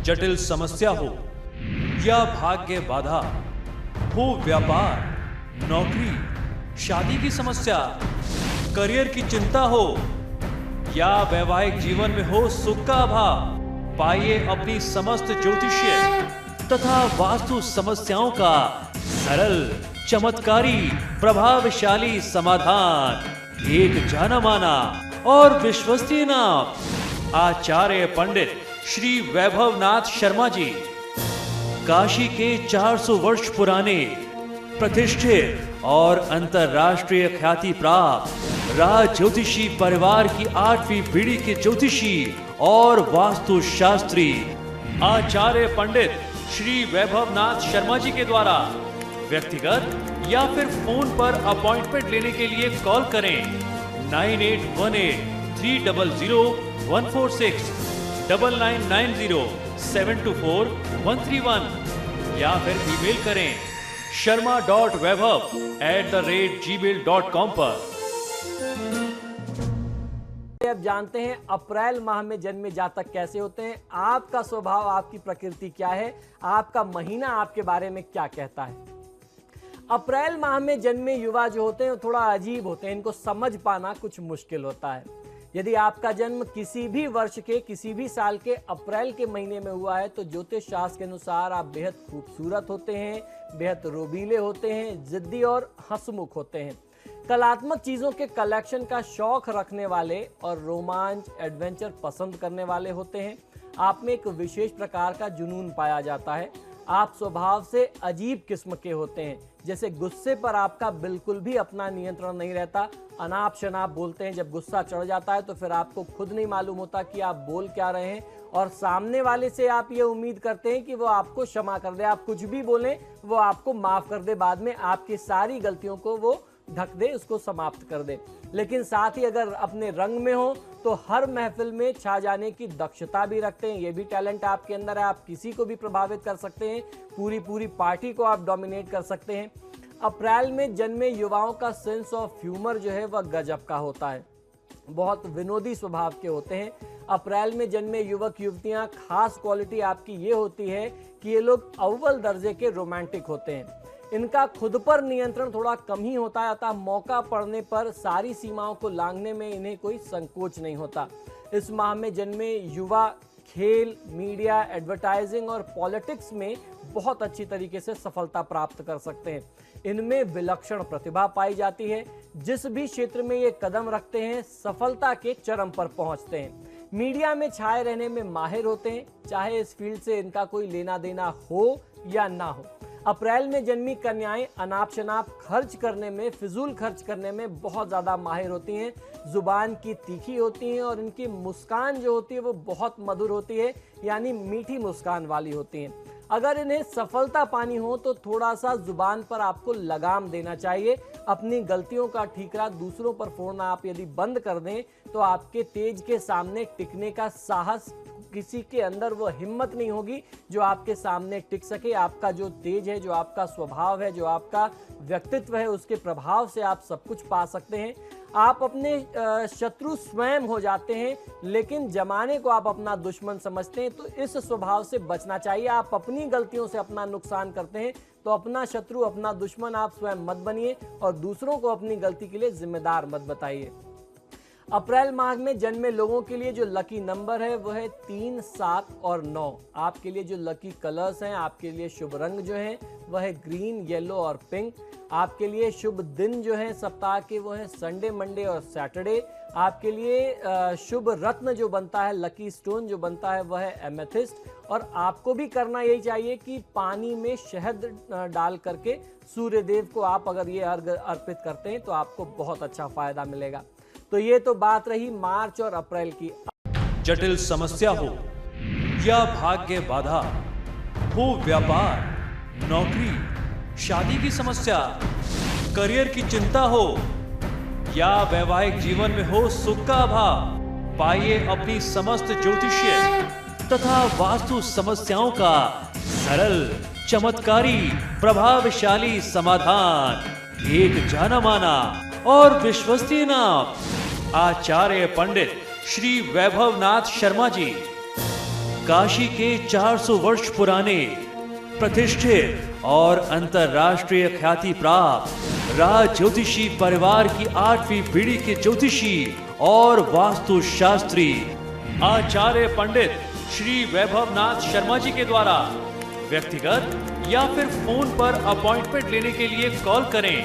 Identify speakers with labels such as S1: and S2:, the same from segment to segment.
S1: जटिल समस्या हो या भाग्य बाधा, हो व्यापार, नौकरी, शादी की समस्या, करियर की चिंता हो या वैवाहिक जीवन में हो सुख का अभाव, पाइए अपनी समस्त ज्योतिषीय तथा वास्तु समस्याओं का सरल, चमत्कारी, प्रभावशाली समाधान। एक जाना माना और विश्वसनीय नाम, आचार्य पंडित श्री वैभवनाथ शर्मा जी, काशी के 400 वर्ष पुराने प्रतिष्ठित और अंतरराष्ट्रीय ख्याति प्राप्त राज ज्योतिषी परिवार की 8वीं पीढ़ी के ज्योतिषी और वास्तु शास्त्री आचार्य पंडित श्री वैभवनाथ शर्मा जी के द्वारा व्यक्तिगत या फिर फोन पर अपॉइंटमेंट लेने के लिए कॉल करें 9818-300-146, 9990-724-131 या फिर ईमेल करें sharma.vaibhav@gmail.com पर।
S2: अब जानते हैं अप्रैल माह में जन्मे जातक कैसे होते हैं, आपका स्वभाव, आपकी प्रकृति क्या है, आपका महीना आपके बारे में क्या कहता है। अप्रैल माह में जन्मे युवा जो होते हैं थोड़ा अजीब होते हैं, इनको समझ पाना कुछ मुश्किल होता है। यदि आपका जन्म किसी भी वर्ष के किसी भी साल के अप्रैल के महीने में हुआ है तो ज्योतिष शास्त्र के अनुसार आप बेहद खूबसूरत होते हैं, बेहद रोबीले होते हैं, जिद्दी और हंसमुख होते हैं, कलात्मक चीजों के कलेक्शन का शौक रखने वाले और रोमांच, एडवेंचर पसंद करने वाले होते हैं। आप में एक विशेष प्रकार का जुनून पाया जाता है। आप स्वभाव से अजीब किस्म के होते हैं, जैसे गुस्से पर आपका बिल्कुल भी अपना नियंत्रण नहीं रहता, अनाप शनाप बोलते हैं। जब गुस्सा चढ़ जाता है तो फिर आपको खुद नहीं मालूम होता कि आप बोल क्या रहे हैं और सामने वाले से आप ये उम्मीद करते हैं कि वो आपको क्षमा कर दे, आप कुछ भी बोलें वो आपको माफ कर दे, बाद में आपकी सारी गलतियों को वो ढक दे, उसको समाप्त कर दे। लेकिन साथ ही अगर अपने रंग में हो तो हर महफिल में छा जाने की दक्षता भी रखते हैं, ये भी टैलेंट आपके अंदर है। आप किसी को भी प्रभावित कर सकते हैं, पूरी पार्टी को आप डोमिनेट कर सकते हैं। अप्रैल में जन्मे युवाओं का सेंस ऑफ ह्यूमर जो है वह गजब का होता है, बहुत विनोदी स्वभाव के होते हैं। अप्रैल में जन्मे युवक युवतियां, खास क्वालिटी आपकी ये होती है कि ये लोग अव्वल दर्जे के रोमांटिक होते हैं। इनका खुद पर नियंत्रण थोड़ा कम ही होता है, अतः मौका पड़ने पर सारी सीमाओं को लांघने में इन्हें कोई संकोच नहीं होता। इस माह में जन्मे युवा खेल, मीडिया, एडवर्टाइजिंग और पॉलिटिक्स में बहुत अच्छी तरीके से सफलता प्राप्त कर सकते हैं। इनमें विलक्षण प्रतिभा पाई जाती है, जिस भी क्षेत्र में ये कदम रखते हैं सफलता के चरम पर पहुंचते हैं। मीडिया में छाए रहने में माहिर होते हैं, चाहे इस फील्ड से इनका कोई लेना देना हो या ना हो। अप्रैल में जन्मी कन्याएं अनाप शनाप खर्च करने में, फिजूल खर्च करने में बहुत ज़्यादा माहिर होती हैं, जुबान की तीखी होती हैं और इनकी मुस्कान जो होती है वो बहुत मधुर होती है, यानी मीठी मुस्कान वाली होती हैं। अगर इन्हें सफलता पानी हो तो थोड़ा सा जुबान पर आपको लगाम देना चाहिए। अपनी गलतियों का ठीकरा दूसरों पर फोड़ना आप यदि बंद कर दें तो आपके तेज के सामने टिकने का साहस, किसी के अंदर वो हिम्मत नहीं होगी जो आपके सामने टिक सके। आपका जो तेज है, जो आपका स्वभाव है, जो आपका व्यक्तित्व है, उसके प्रभाव से आप सब कुछ पा सकते हैं। आप अपने शत्रु स्वयं हो जाते हैं, लेकिन जमाने को आप अपना दुश्मन समझते हैं, तो इस स्वभाव से बचना चाहिए। आप अपनी गलतियों से अपना नुकसान करते हैं तो अपना शत्रु, अपना दुश्मन आप स्वयं मत बनिए और दूसरों को अपनी गलती के लिए जिम्मेदार मत बताइए। अप्रैल माह में जन्मे लोगों के लिए जो लकी नंबर है वो है 3, 7 और 9। आपके लिए जो लकी कलर्स हैं, आपके लिए शुभ रंग जो है वह है ग्रीन, येलो और पिंक। आपके लिए शुभ दिन जो है सप्ताह के वो है संडे, मंडे और सैटरडे। आपके लिए शुभ रत्न जो बनता है, लकी स्टोन जो बनता है वह है एमेथिस्ट। और आपको भी करना यही चाहिए कि पानी में शहद डाल करके सूर्य देव को आप अगर ये अर्घ अर्पित करते हैं तो आपको बहुत अच्छा फायदा मिलेगा। तो ये तो बात रही मार्च और अप्रैल की।
S1: जटिल समस्या हो या भाग्य बाधा, हो व्यापार, नौकरी, शादी की समस्या, करियर की चिंता हो या वैवाहिक जीवन में हो सुख का अभाव, पाइए अपनी समस्त ज्योतिषीय तथा वास्तु समस्याओं का सरल, चमत्कारी, प्रभावशाली समाधान। एक जाना माना और विश्वसनीय नाम, आचार्य पंडित श्री वैभवनाथ शर्मा जी, काशी के 400 वर्ष पुराने प्रतिष्ठित और अंतरराष्ट्रीय ख्याति प्राप्त राज ज्योतिषी परिवार की 8वीं पीढ़ी के ज्योतिषी और वास्तुशास्त्री आचार्य पंडित श्री वैभवनाथ शर्मा जी के द्वारा व्यक्तिगत या फिर फोन पर अपॉइंटमेंट लेने के लिए कॉल करें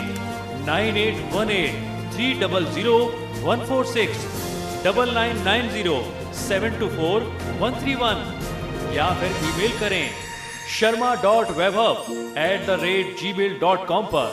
S1: 9818-300-146, 9990-724-131 या फिर ईमेल करें sharma.vaibhav@gmail.com पर।